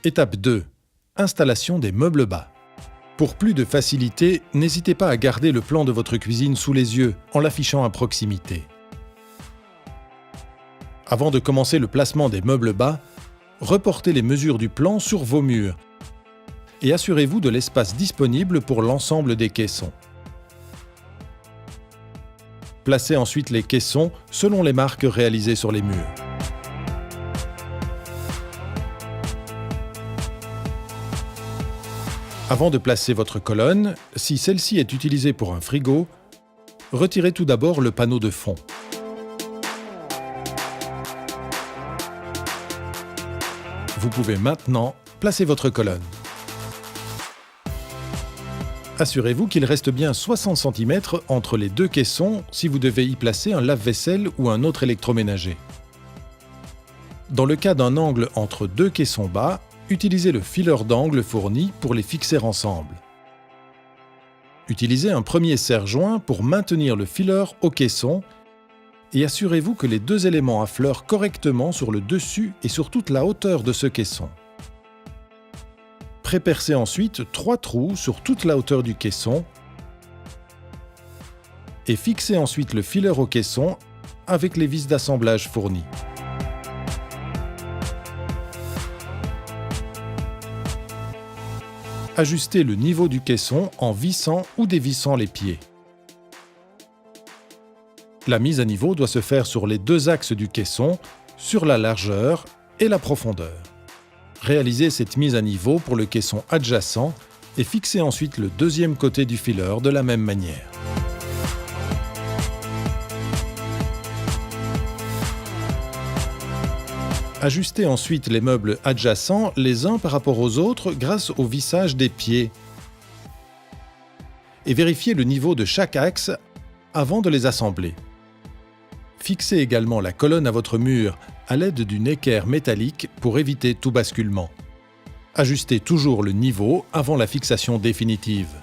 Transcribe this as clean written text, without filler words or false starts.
Étape 2. Installation des meubles bas. Pour plus de facilité, n'hésitez pas à garder le plan de votre cuisine sous les yeux en l'affichant à proximité. Avant de commencer le placement des meubles bas, reportez les mesures du plan sur vos murs et assurez-vous de l'espace disponible pour l'ensemble des caissons. Placez ensuite les caissons selon les marques réalisées sur les murs. Avant de placer votre colonne, si celle-ci est utilisée pour un frigo, retirez tout d'abord le panneau de fond. Vous pouvez maintenant placer votre colonne. Assurez-vous qu'il reste bien 60 cm entre les deux caissons si vous devez y placer un lave-vaisselle ou un autre électroménager. Dans le cas d'un angle entre deux caissons bas, utilisez le fileur d'angle fourni pour les fixer ensemble. Utilisez un premier serre-joint pour maintenir le fileur au caisson et assurez-vous que les deux éléments affleurent correctement sur le dessus et sur toute la hauteur de ce caisson. Prépercez ensuite 3 trous sur toute la hauteur du caisson et fixez ensuite le fileur au caisson avec les vis d'assemblage fournies. Ajustez le niveau du caisson en vissant ou dévissant les pieds. La mise à niveau doit se faire sur les deux axes du caisson, sur la largeur et la profondeur. Réalisez cette mise à niveau pour le caisson adjacent et fixez ensuite le deuxième côté du fileur de la même manière. Ajustez ensuite les meubles adjacents les uns par rapport aux autres grâce au vissage des pieds. Et vérifiez le niveau de chaque axe avant de les assembler. Fixez également la colonne à votre mur à l'aide d'une équerre métallique pour éviter tout basculement. Ajustez toujours le niveau avant la fixation définitive.